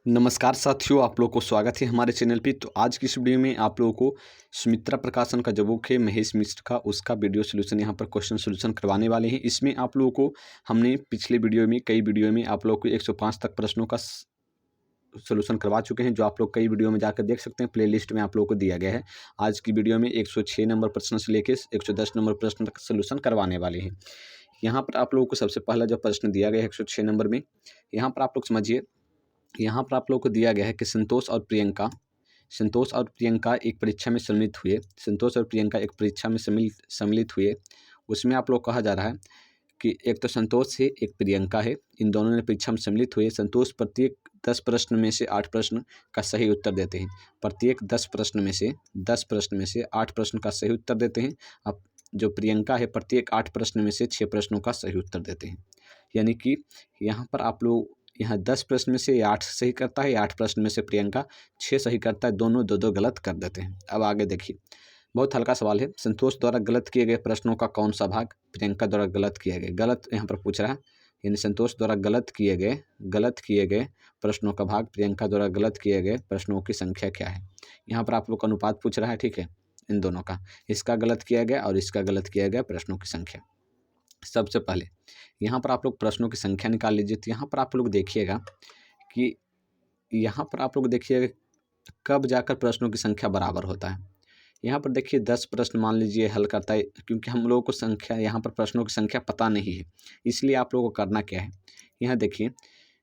नमस्कार साथियों, आप लोग को स्वागत है हमारे चैनल पे। तो आज की इस वीडियो में आप लोगों को सुमित्रा प्रकाशन का जो बुक है महेश मिश्र का, उसका वीडियो सोल्यूशन यहाँ पर क्वेश्चन सोल्यूशन करवाने वाले हैं। इसमें आप लोगों को हमने पिछले वीडियो में कई वीडियो में आप लोगों को 105 तक प्रश्नों का सोल्यूशन करवा चुके हैं, जो आप लोग कई वीडियो में जाकर देख सकते हैं। प्लेलिस्ट में आप लोगों को दिया गया है। आज की वीडियो में 106 नंबर प्रश्न से लेकर 110 नंबर प्रश्न तक सोल्यूशन करवाने वाले हैं। यहाँ पर आप लोगों को सबसे पहला जो प्रश्न दिया गया है 106 नंबर में, यहाँ पर आप लोग समझिए। यहाँ पर आप लोगों को दिया गया है कि संतोष और प्रियंका एक परीक्षा में सम्मिलित हुए। संतोष और प्रियंका एक परीक्षा में सम्मिलित हुए। उसमें आप लोग कहा जा रहा है कि एक तो संतोष है, एक प्रियंका है। इन दोनों ने परीक्षा में सम्मिलित हुए। संतोष प्रत्येक 10 प्रश्न में से 8 प्रश्न का सही उत्तर देते हैं। प्रत्येक 10 प्रश्न में से 8 प्रश्न का सही उत्तर देते हैं। अब जो प्रियंका है, प्रत्येक 8 प्रश्न में से 6 प्रश्नों का सही उत्तर देते हैं। यानी कि यहाँ पर आप लोग 10 प्रश्न में से 8 सही करता है, 8 प्रश्न में से प्रियंका 6 सही करता है। दोनों दो गलत कर देते हैं। अब आगे देखिए, बहुत हल्का सवाल है। संतोष द्वारा गलत किए गए प्रश्नों का कौन सा भाग प्रियंका द्वारा गलत किए गए? गलत यहाँ पर पूछ रहा है, यानी संतोष द्वारा गलत किए गए प्रश्नों का भाग प्रियंका द्वारा गलत किए गए प्रश्नों की संख्या क्या है? यहाँ पर आप लोग का अनुपात पूछ रहा है, ठीक है, इन दोनों का, इसका गलत किया गया और इसका गलत किया गया प्रश्नों की संख्या। सबसे पहले यहाँ पर आप लोग प्रश्नों की संख्या निकाल लीजिए। तो यहाँ पर आप लोग देखिएगा कि कब जाकर प्रश्नों की संख्या बराबर होता है। यहाँ पर देखिए 10 प्रश्न मान लीजिए हल करता है, क्योंकि हम लोगों को संख्या यहाँ पर प्रश्नों की संख्या पता नहीं है। इसलिए आप लोगों को करना क्या है, यहाँ देखिए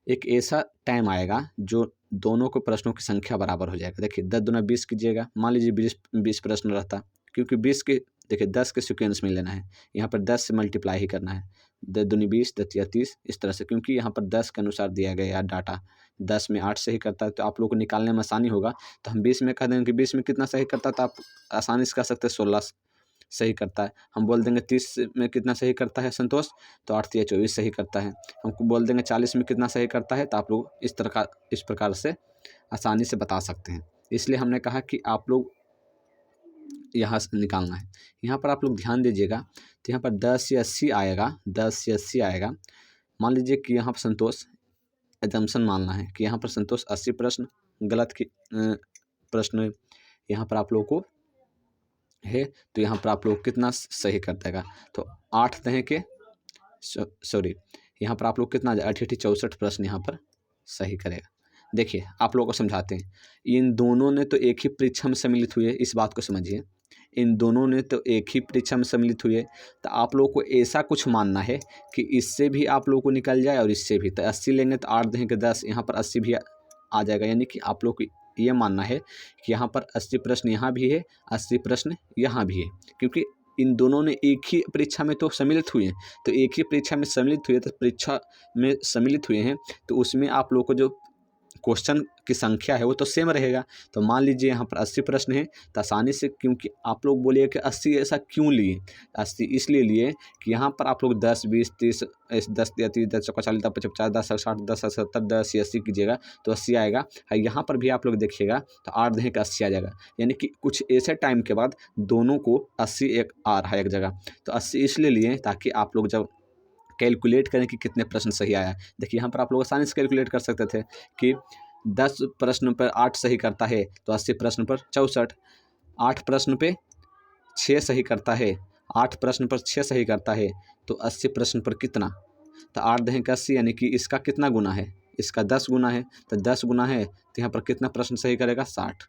एक ऐसा टाइम आएगा जो दोनों को प्रश्नों की संख्या बराबर हो जाएगा। देखिए 10 दूना 20 कीजिएगा, मान लीजिए 20 प्रश्न रहता, क्योंकि 20 के देखिए 10 के सीक्वेंस में लेना है। यहाँ पर 10 से मल्टीप्लाई ही करना है। 10 दूनी 20, 10 तिया 30, इस तरह से, क्योंकि यहाँ पर 10 के अनुसार दिया गया डाटा। 10 में 8 सही करता है, तो आप लोग को निकालने में आसानी होगा। तो हम 20 में कह देंगे कि 20 में कितना सही करता है, तो आप आसानी से कह सकते हैं 16 सही करता है। हम बोल देंगे 30 में कितना सही करता है संतोष, तो 8 तिया 24 सही करता है। हमको बोल देंगे 40 में कितना सही करता है, तो आप लोग इस प्रकार से आसानी से बता सकते हैं। इसलिए हमने कहा कि आप लोग यहाँ से निकालना है। यहाँ पर आप लोग ध्यान दीजिएगा, तो यहाँ पर 10 या 80 आएगा। मान लीजिए कि यहाँ पर संतोष, एजम्पशन मानना है कि यहाँ पर संतोष 80 प्रश्न गलत की प्रश्न यहाँ पर आप लोगों को है, तो यहाँ पर आप लोग कितना सही कर देगा, तो 8 दें के सॉरी, यहाँ पर आप लोग कितना 8 64 प्रश्न यहाँ पर सही करेगा। देखिए आप लोगों को समझाते हैं। इन दोनों ने तो एक ही परीक्षा में सम्मिलित हुए, इस बात को समझिए। इन दोनों ने तो एक ही परीक्षा में सम्मिलित हुए, तो आप लोगों को ऐसा कुछ मानना है कि इससे भी आप लोगों को निकल जाए और इससे भी। तो 80 लेंगे तो 8 देंगे 10, यहाँ पर 80 भी आ जाएगा। यानी कि आप लोग को ये मानना है कि यहाँ पर 80 प्रश्न यहाँ भी है, 80 प्रश्न यहाँ भी है, क्योंकि इन दोनों ने एक ही परीक्षा में तो सम्मिलित हुए हैं। तो एक ही परीक्षा में सम्मिलित हुए, तो परीक्षा में सम्मिलित हुए हैं, तो उसमें आप लोगों को जो क्वेश्चन की संख्या है वो तो सेम रहेगा। तो मान लीजिए यहाँ पर 80 प्रश्न है, तो आसानी से, क्योंकि आप लोग बोलिए कि 80 ऐसा क्यों लिए, 80 इसलिए लिए कि यहाँ पर आप लोग 10 20 30 10 या 30 10 40 10 50 10 60 10 70 10 80 कीजिएगा तो 80 आएगा। यहाँ पर भी आप लोग देखिएगा तो 8 दें का 80 आ जाएगा। यानी कि कुछ ऐसे टाइम के बाद दोनों को 80 एक आ रहा है एक जगह। तो 80 इसलिए लिए ताकि आप लोग जब कैलकुलेट करें कि कितने प्रश्न सही आया। देखिए यहाँ पर आप लोग आसानी से कैलकुलेट कर सकते थे कि 10 प्रश्न पर 8 सही करता है तो 80 प्रश्न पर 64, 8 प्रश्न पे 6 सही करता है, 8 प्रश्न पर 6 सही करता है तो 80 प्रश्न पर कितना, तो 8 दें का 80, यानी कि इसका कितना गुना है, इसका 10 गुना है। तो 10 गुना है तो यहाँ पर कितना प्रश्न सही करेगा, 60।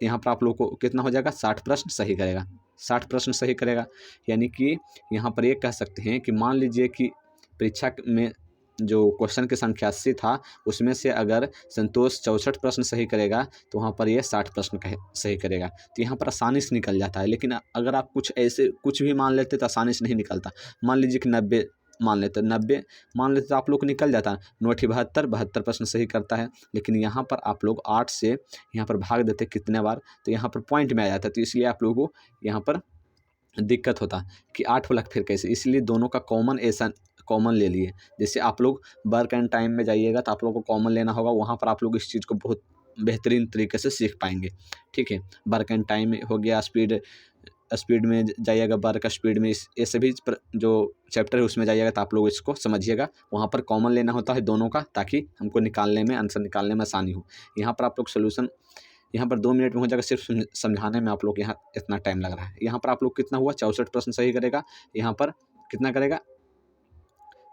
यहाँ पर आप लोग को कितना हो जाएगा, 60 प्रश्न सही करेगा, 60 प्रश्न सही करेगा। यानी कि यहाँ पर ये कह सकते हैं कि मान लीजिए कि परीक्षा में जो क्वेश्चन की संख्या 80 था, उसमें से अगर संतोष 64 प्रश्न सही करेगा तो वहाँ पर ये 60 प्रश्न सही करेगा। तो यहाँ पर आसानी से निकल जाता है। लेकिन अगर आप कुछ भी मान लेते तो आसानी से नहीं निकलता। मान लीजिए कि 90 मान लेते, 90 मान लेते तो आप लोग को निकल जाता। 9 72 प्रश्न सही करता है। लेकिन यहाँ पर आप लोग 8 से यहाँ पर भाग देते कितने बार, तो यहाँ पर पॉइंट में आ जाता है। तो इसलिए आप लोगों को यहाँ पर दिक्कत होता कि 8 वाला फिर कैसे, इसलिए दोनों का कॉमन ले लिए। जैसे आप लोग वर्क एंड टाइम में जाइएगा तो आप लोगों को कॉमन लेना होगा, वहाँ पर आप लोग इस चीज़ को बहुत बेहतरीन तरीके से सीख पाएंगे। ठीक है, वर्क एंड टाइम हो गया, स्पीड स्पीड में जाइएगा, वर्क स्पीड में, इस ये सभी जो चैप्टर है उसमें जाइएगा तो आप लोग इसको समझिएगा। वहाँ पर कॉमन लेना होता है दोनों का, ताकि हमको निकालने में, आंसर निकालने में आसानी हो। यहाँ पर आप लोग सोल्यूशन यहाँ पर 2 मिनट में हो जाएगा, सिर्फ समझाने में आप लोग यहाँ इतना टाइम लग रहा है। यहाँ पर आप लोग कितना हुआ, 64 प्रश्न सही करेगा। यहाँ पर कितना करेगा,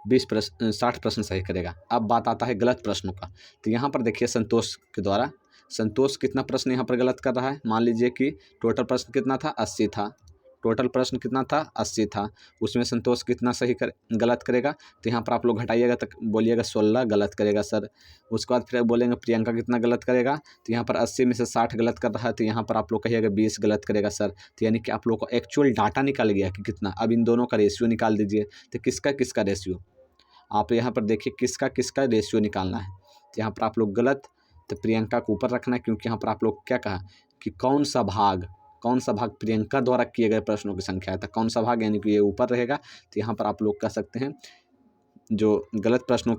60 प्रश्न सही करेगा। अब बात आता है गलत प्रश्नों का। तो यहाँ पर देखिए संतोष के द्वारा, संतोष कितना प्रश्न यहाँ पर गलत कर रहा है। मान लीजिए कि टोटल प्रश्न कितना था, 80 था। टोटल प्रश्न कितना था, 80 था। उसमें संतोष कितना गलत करेगा। तो यहाँ पर आप लोग घटाइएगा तो बोलिएगा 16 गलत करेगा सर। उसके बाद फिर बोलेंगे प्रियंका कितना गलत करेगा। तो यहाँ पर 80 में से 60 गलत कर रहा है, तो यहाँ पर आप लोग कहिएगा 20 गलत करेगा सर। तो यानी कि आप लोग को एक्चुअल डाटा निकल गया कि कितना। अब इन दोनों का रेशियो निकाल दीजिए। तो किसका किसका रेशियो, आप यहाँ पर देखिए किसका किसका रेशियो निकालना है। तो यहाँ पर आप लोग गलत, तो प्रियंका को ऊपर रखना है, क्योंकि यहाँ पर आप लोग क्या कहा कि कौन सा भाग प्रियंका द्वारा किए गए प्रश्नों की संख्या है। तो कौन सा भाग, यानी कि ये ऊपर रहेगा। तो यहाँ पर आप लोग कह सकते हैं जो गलत प्रश्नों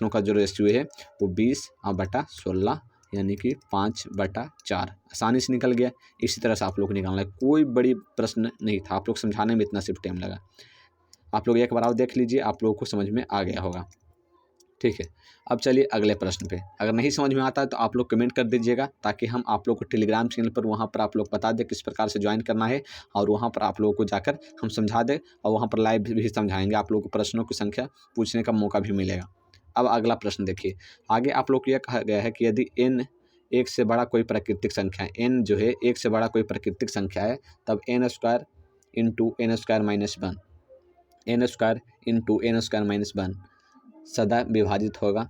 का जो रेशियो है वो 20/16 यानी कि 5/4 आसानी से निकल गया। इसी तरह से आप लोग को निकालना है, कोई बड़ी प्रश्न नहीं था। आप लोग समझाने में इतना सिर्फ टाइम लगा। आप लोग एक बार और देख लीजिए, आप लोगों को समझ में आ गया होगा। ठीक है, अब चलिए अगले प्रश्न पे। अगर नहीं समझ में आता है तो आप लोग कमेंट कर दीजिएगा, ताकि हम आप लोग को टेलीग्राम चैनल पर वहाँ पर आप लोग बता दें किस प्रकार से ज्वाइन करना है, और वहाँ पर आप लोगों को जाकर हम समझा दें, और वहाँ पर लाइव भी समझाएंगे। आप लोगों को प्रश्नों की संख्या पूछने का मौका भी मिलेगा। अब अगला प्रश्न देखिए, आगे आप लोग को यह कहा गया है कि यदि n एक से बड़ा कोई प्राकृतिक संख्या है, n जो है एक से बड़ा कोई प्राकृतिक संख्या है, तब n² × n² - 1 सदा विभाजित होगा।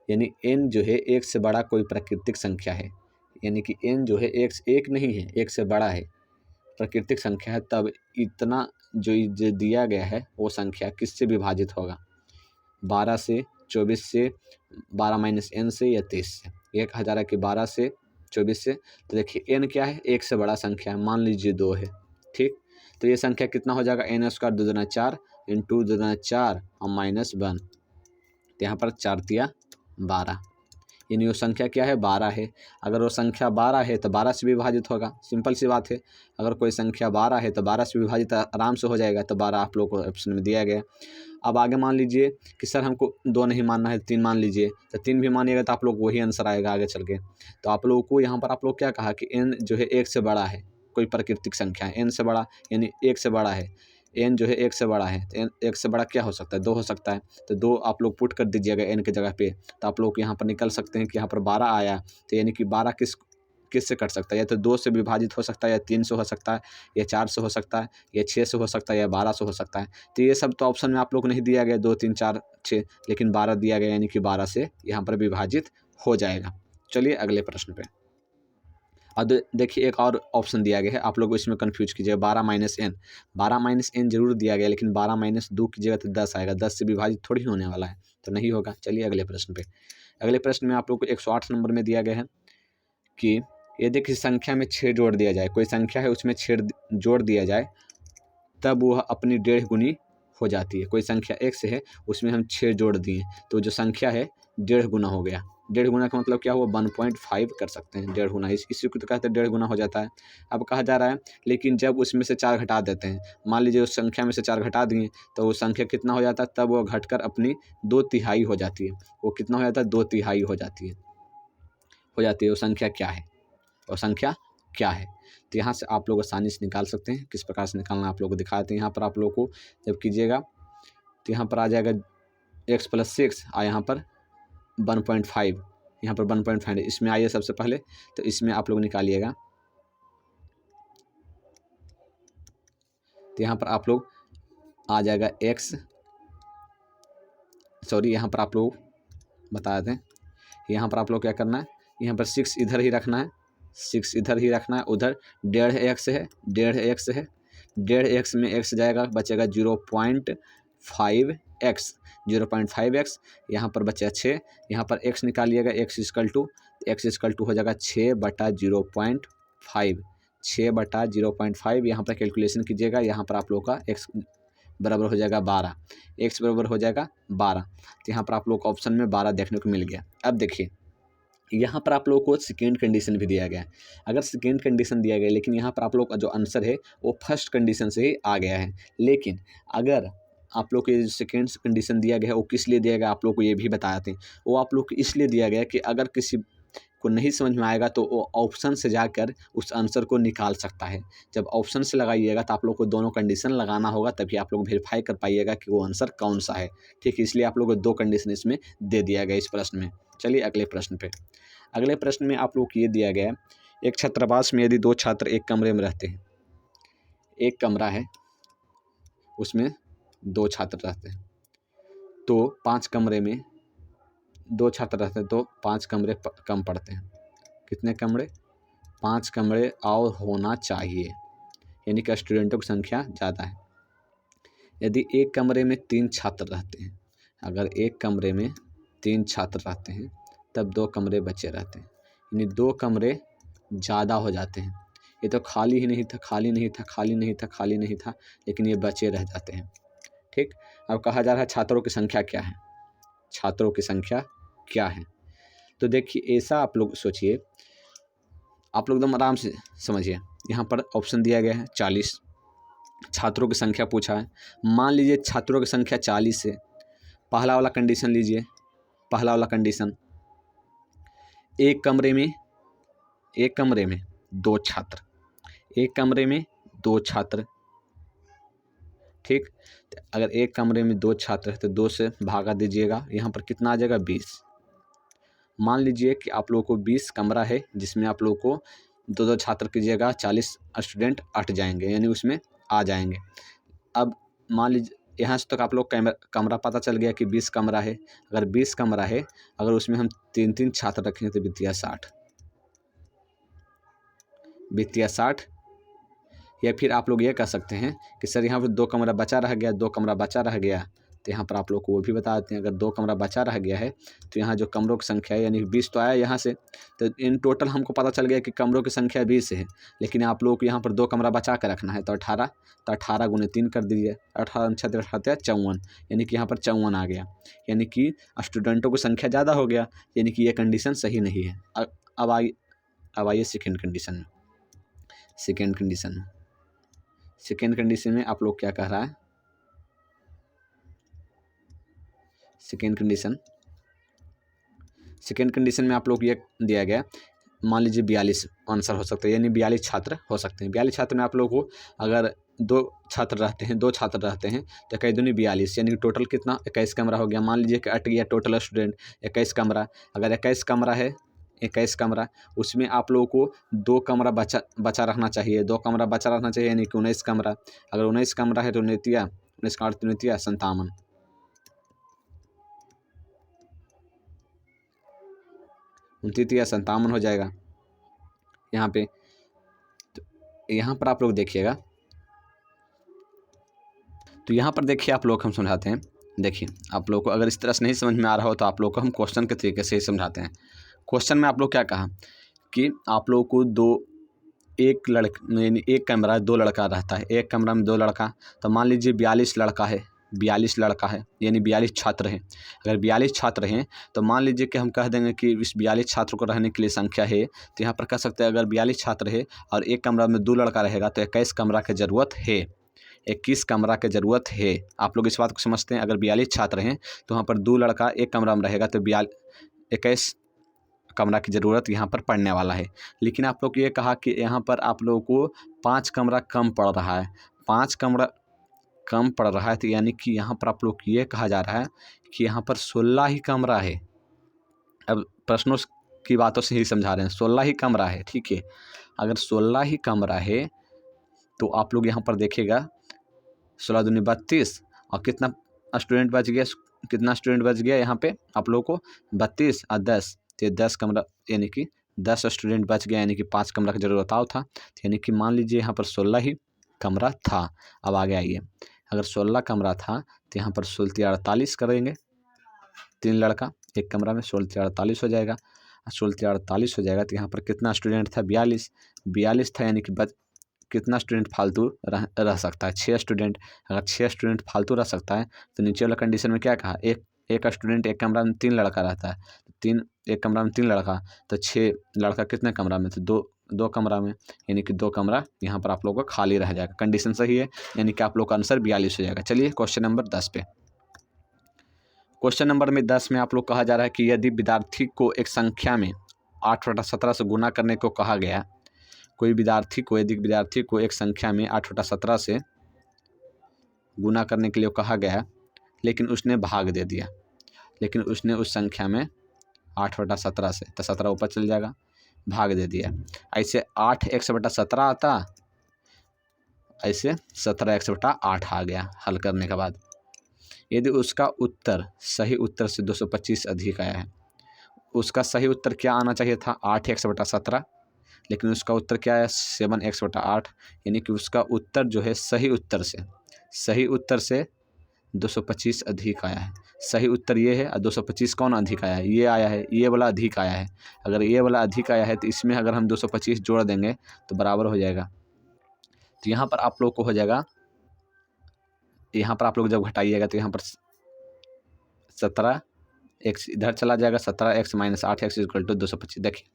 यानी n जो है एक से बड़ा कोई प्राकृतिक संख्या है, यानी कि n जो है एक नहीं है, एक से बड़ा है, प्राकृतिक संख्या है, तब इतना जो दिया गया है वो संख्या किससे विभाजित होगा। 12 से, 24 से, 12 - n से, या 23 से। एक हज़ार के 12 से, 24 से। तो देखिए n क्या है, एक से बड़ा संख्या है, मान लीजिए 2 है। ठीक, तो ये संख्या कितना हो जाएगा, n² 2 दूना 4 × 2 दूना 4 और -1। तो यहाँ पर 4 तिया 12, यानी वो संख्या क्या है, 12 है। अगर वो संख्या 12 है तो 12 से विभाजित होगा, सिंपल सी बात है। अगर कोई संख्या 12 है तो 12 से विभाजित आराम से हो जाएगा। तो 12 आप लोग को ऑप्शन में दिया गया। अब आगे मान लीजिए कि सर हमको 2 नहीं मानना है, 3 मान लीजिए। तो 3 भी मानिएगा तो आप लोग वही आंसर आएगा आगे चल के। तो आप लोगों को यहाँ पर आप लोग क्या कहा कि n जो है एक से बड़ा है, कोई प्राकृतिक संख्या है n से बड़ा, यानी एक से बड़ा है। n जो है एक से बड़ा है, तो एक से बड़ा क्या हो सकता है, 2 हो सकता है। तो 2 आप लोग पुट कर दीजिएगा n की जगह पे, तो आप लोग यहाँ पर निकल सकते हैं कि यहाँ पर 12 आया। तो यानी कि 12 किस से कट सकता है, या तो 2 से विभाजित हो सकता है, या 3 से हो सकता है, या 4 से हो सकता है, या 6 से हो सकता है, या 12 से हो सकता है। तो ये सब तो ऑप्शन में आप लोग को नहीं दिया गया, 2, 3, 4, 6, लेकिन 12 दिया गया, यानी कि 12 से यहाँ पर विभाजित हो जाएगा। चलिए अगले प्रश्न पे। अब देखिए एक और ऑप्शन दिया गया है, आप लोग इसमें कंफ्यूज कीजिएगा। 12 - n, 12 - n जरूर दिया गया, लेकिन 12 - 2 कीजिएगा तो 10 आएगा। 10 से विभाजित थोड़ी होने वाला है, तो नहीं होगा। चलिए अगले प्रश्न पे। अगले प्रश्न में आप लोग को 108 नंबर में दिया गया है कि यदि किसी संख्या में 6 जोड़ दिया जाए, कोई संख्या है उसमें 6 जोड़ दिया जाए, तब वह अपनी 1.5 गुनी हो जाती है। कोई संख्या x है, उसमें हम 6 जोड़ दिए, तो जो संख्या है 1.5 गुना हो गया। 1.5 गुना का मतलब क्या हुआ, 1.5 कर सकते हैं। 1.5 गुना इसी को तो कहते हैं 1.5 गुना हो जाता है। अब कहा जा रहा है, लेकिन जब उसमें से 4 घटा देते हैं, मान लीजिए उस संख्या में से 4 घटा दिए, तो वो संख्या कितना हो जाता है, तब वो घटकर अपनी 2/3 हो जाती है। वो कितना हो जाता है, 2/3 हो जाती है। वो संख्या क्या है, वो संख्या क्या है। तो यहाँ से आप लोग आसानी से निकाल सकते हैं। किस प्रकार से निकालना आप लोग को दिखाते हैं। यहाँ पर आप लोग को जब कीजिएगा तो यहाँ पर आ जाएगा x + 6 और यहाँ पर 1.5, यहाँ पर 1.5। इसमें आइए सबसे पहले, तो इसमें आप लोग निकालिएगा। तो यहाँ पर आप लोग आ जाएगा x, सॉरी यहाँ पर आप लोग बता दें, यहाँ पर आप लोग क्या करना है, यहाँ पर 6 इधर ही रखना है, 6 इधर ही रखना है। उधर 1.5x है, 1.5x है। 1.5x में x जाएगा, बचेगा 0.5x, 0.5x। यहाँ पर बचा 6, यहाँ पर x निकालिएगा। x = हो जाएगा 6/0.5, 6/0.5। यहाँ पर कैलकुलेशन कीजिएगा। यहाँ पर आप लोग का x बराबर हो जाएगा 12, x बराबर हो जाएगा 12। तो यहाँ पर आप लोग को ऑप्शन में 12 देखने को मिल गया। अब देखिए यहाँ पर आप लोगों को सेकेंड कंडीशन भी दिया गया है। अगर सेकेंड कंडीशन दिया गया है, लेकिन यहाँ पर आप लोग का जो आंसर है वो फर्स्ट कंडीशन से ही आ गया है। लेकिन अगर आप लोग को ये सेकेंड कंडीशन दिया गया है वो किस लिए दिया गया, आप लोग को ये भी बताते हैं। वो आप लोग को इसलिए दिया गया है कि अगर किसी को नहीं समझ में आएगा तो वो ऑप्शन से जाकर उस आंसर को निकाल सकता है। जब ऑप्शन से लगाइएगा तो आप लोग को दोनों कंडीशन लगाना होगा, तभी आप लोग वेरीफाई कर पाइएगा कि वो आंसर कौन सा है। ठीक है, इसलिए आप लोग को 2 कंडीशन इसमें दे दिया गया इस प्रश्न में। चलिए अगले प्रश्न पे। अगले प्रश्न में आप लोग को ये दिया गया है, एक छात्रावास में यदि 2 छात्र एक कमरे में रहते हैं, एक कमरा है उसमें 2 छात्र रहते हैं, तो 5 कमरे में 2 छात्र रहते हैं तो 5 कमरे कम पड़ते हैं। कितने कमरे? 5 कमरे और होना चाहिए, यानी कि स्टूडेंटों की संख्या ज़्यादा है। यदि एक कमरे में 3 छात्र रहते हैं, अगर एक कमरे में 3 छात्र रहते हैं तब 2 कमरे बचे रहते हैं, यानी 2 कमरे ज़्यादा हो जाते हैं। ये तो खाली ही नहीं था, खाली नहीं था, खाली नहीं था, खाली नहीं था, लेकिन ये बचे रह जाते हैं। ठीक, अब कहा जा रहा है छात्रों की संख्या क्या है, छात्रों की संख्या क्या है। तो देखिए ऐसा आप लोग सोचिए, आप लोग एकदम आराम से समझिए। यहाँ पर ऑप्शन दिया गया है 40, छात्रों की संख्या पूछा है। मान लीजिए छात्रों की संख्या 40 है, पहला वाला कंडीशन लीजिए, पहला वाला कंडीशन, एक कमरे में 2 छात्र, एक कमरे में 2 छात्र। ठीक, अगर एक कमरे में 2 छात्र है तो 2 से भागा दीजिएगा, यहाँ पर कितना आ जाएगा 20। मान लीजिए कि आप लोगों को 20 कमरा है जिसमें आप लोगों को 2-2 छात्र की जगह 40 स्टूडेंट अट जाएंगे, यानी उसमें आ जाएंगे। अब मान लीजिए यहाँ से तक आप लोग कमरा पता चल गया कि 20 कमरा है। अगर 20 कमरा है, अगर उसमें हम 3-3 छात्र रखेंगे तो बितिया 60। या फिर आप लोग ये कह सकते हैं कि सर यहाँ पर 2 कमरा बचा रह गया, 2 कमरा बचा रह गया, तो यहाँ पर आप लोग को वो भी बता देते हैं। अगर 2 कमरा बचा रह गया है तो यहाँ जो कमरों की संख्या है, यानी 20 तो आया यहाँ से, तो इन टोटल हमको पता चल गया कि कमरों की संख्या 20 है, लेकिन आप लोग को यहाँ पर 2 कमरा बचा कर रखना है, तो 18 गुने 3 कर दीजिए, 18 × 18 = 54, यानी कि यहाँ पर 54 आ गया, यानी कि स्टूडेंटों की संख्या ज़्यादा हो गया, यानी कि ये कंडीशन सही नहीं है। अब आइए सेकेंड कंडीशन में आप लोग क्या कह रहा है। सेकेंड कंडीशन में आप लोग ये दिया गया, मान लीजिए 42 आंसर हो सकता है, यानी 42 छात्र हो सकते हैं। 42 छात्र में आप लोग को अगर 2 छात्र रहते हैं तो 21 दूनी 42, यानी कि टोटल कितना 21 कमरा हो गया। मान लीजिए कि अट गया टोटल स्टूडेंट 21 कमरा। अगर 21 कमरा है, 21 कमरा, उसमें आप लोगों को 2 कमरा बचा रखना चाहिए, 2 कमरा बचा रखना चाहिए, यानी कि 19 कमरा। अगर 19 कमरा है तो 19 का 8 57, 57 हो जाएगा यहाँ पे। तो यहाँ पर आप लोग देखिएगा, तो यहाँ पर देखिए आप लोग हम समझाते हैं। देखिए आप लोग को अगर इस तरह से नहीं समझ में आ रहा हो तो आप लोग को हम क्वेश्चन के तरीके से ही समझाते हैं। क्वेश्चन में आप लोग क्या कहा कि आप लोग को एक कमरा 2 लड़का रहता है, एक कमरा में 2 लड़का, तो मान लीजिए 42 लड़का है, 42 लड़का है, यानी 42 छात्र हैं। अगर 42 छात्र हैं तो मान लीजिए कि हम कह देंगे कि इस 42 छात्र को रहने के लिए संख्या है, तो यहाँ पर कह सकते हैं अगर 42 छात्र है और एक कमरा में 2 लड़का रहेगा तो 21 कमरा की ज़रूरत है, 21 कमरा की ज़रूरत है। आप लोग इस बात को समझते हैं। अगर 42 छात्र हैं तो वहाँ पर 2 लड़का एक कमरा में रहेगा तो 21 कमरा की ज़रूरत यहाँ पर पड़ने वाला है। लेकिन आप लोग ये कहा कि यहाँ पर आप लोगों को 5 कमरा कम पड़ रहा है, 5 कमरा कम पड़ रहा है, तो यानी कि यहाँ पर आप लोग ये कहा जा रहा है कि यहाँ पर 16 ही कमरा है। अब प्रश्नों की बातों से ही समझा रहे हैं, 16 ही कमरा है। ठीक है, अगर 16 ही कमरा है तो आप लोग यहाँ पर देखिएगा 16 दूनी 32, और कितना स्टूडेंट बच गया, यहाँ पे आप लोग को 32 और 10, तो 10 कमरा, यानी कि 10 स्टूडेंट बच गया, यानी कि 5 कमरा की ज़रूरत था। यानी कि मान लीजिए यहाँ पर 16 ही कमरा था। अब आगे आइए, अगर 16 कमरा था तो यहाँ पर 16 48 करेंगे, 3 लड़का एक कमरा में, 16 48 हो जाएगा। 16 48 हो जाएगा तो यहाँ पर कितना स्टूडेंट था 42 था, यानी कि कितना स्टूडेंट फालतू रह सकता है, 6 स्टूडेंट। अगर 6 स्टूडेंट फालतू रह सकता है तो नीचे वाला कंडीशन में क्या कहा, एक स्टूडेंट एक कमरा में 3 लड़का रहता है, एक कमरा में 3 लड़का, तो 6 लड़का कितने कमरा में, तो दो कमरा में, यानी कि 2 कमरा यहाँ पर आप लोगों का खाली रह जाएगा। कंडीशन सही है, यानी कि आप लोग का आंसर 42 हो जाएगा। चलिए क्वेश्चन नंबर 10 पे। क्वेश्चन नंबर 10 में आप लोग कहा जा रहा है कि यदि विद्यार्थी को एक संख्या में 8/17 से गुना करने को कहा गया, कोई विद्यार्थी को यदि विद्यार्थी को एक संख्या में 8/17 से गुना करने के लिए कहा गया, लेकिन उसने भाग दे दिया, लेकिन उसने उस संख्या में 8/17 से, तो 17 ऊपर चल जाएगा, भाग दे दिया। ऐसे 8x/17 आता, ऐसे 17x/8 आ गया हल करने के बाद। यदि उसका उत्तर सही उत्तर से 225 अधिक आया है, उसका सही उत्तर क्या आना चाहिए था, 8x/17, लेकिन उसका उत्तर क्या है, 7x/8, यानी कि उसका उत्तर जो है सही उत्तर से 225 अधिक आया है। सही उत्तर ये है और 225 कौन अधिक आया है, ये आया है, ये वाला अधिक आया है। अगर ये वाला अधिक आया है तो इसमें अगर हम 225 जोड़ देंगे तो बराबर हो जाएगा। तो यहाँ पर आप लोग को हो जाएगा, यहाँ पर आप लोग जब घटाइएगा तो यहाँ पर 17x इधर चला जाएगा, 17x - 8x = 225। देखिए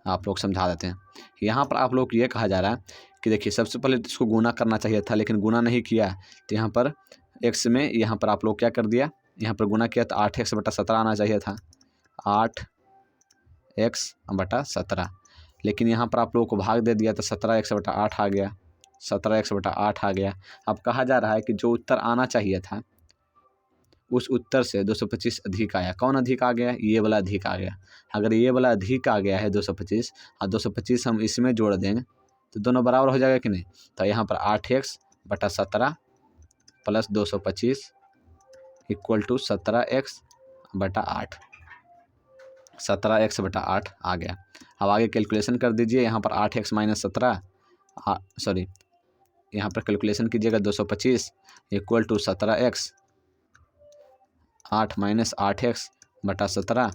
आप लोग समझा देते हैं। यहाँ पर आप लोग ये कहा जा रहा है कि देखिए सबसे पहले तो इसको गुना करना चाहिए था, लेकिन गुना नहीं किया, तो यहाँ पर x में यहाँ पर आप लोग क्या कर दिया, यहाँ पर गुना किया तो 8x/17 आना चाहिए था, 8x/17, लेकिन यहाँ पर आप लोगों को भाग दे दिया तो 17x/8 आ गया, 17x/8 आ गया। अब कहा जा रहा है कि जो उत्तर आना चाहिए था उस उत्तर से 225 अधिक आया। कौन अधिक आ गया, ये वाला अधिक आ गया। अगर ये वाला अधिक आ गया है 225 और 225 हम इसमें जोड़ देंगे तो दोनों बराबर हो जाएगा कि नहीं। तो यहाँ पर 8x/17 प्लस 225 = 17x/8, 17x/8 आ गया। अब आगे कैलकुलेशन कर दीजिए। यहाँ पर 8x - 17 सॉरी, यहाँ पर कैलकुलेशन कीजिएगा, 225 = 17x, 8 - 8x/17।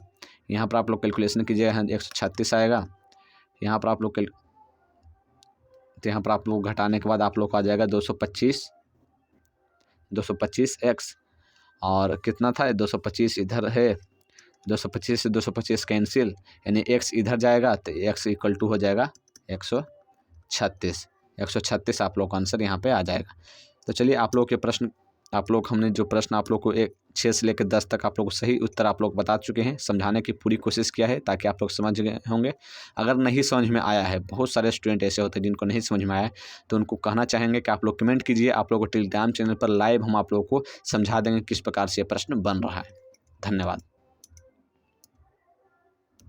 यहाँ पर आप लोग कैलकुलेशन कीजिएगा, 136 आएगा। यहाँ पर आप लोग घटाने के बाद आप लोग को आ जाएगा 225x, और कितना था 225 इधर है, 225 से 225 कैंसिल, यानी x इधर जाएगा तो x = हो जाएगा 136। 136 आप लोग का आंसर यहाँ पे आ जाएगा। तो चलिए हमने जो प्रश्न आप लोग को 6 से लेकर 10 तक आप लोग को सही उत्तर आप लोग बता चुके हैं, समझाने की पूरी कोशिश किया है ताकि आप लोग समझ गए होंगे। अगर नहीं समझ में आया है, बहुत सारे स्टूडेंट ऐसे होते हैं जिनको नहीं समझ में आया है, तो उनको कहना चाहेंगे कि आप लोग कमेंट कीजिए। आप लोग को टेलीग्राम चैनल पर लाइव हम आप लोग को समझा देंगे किस प्रकार से ये प्रश्न बन रहा है। धन्यवाद।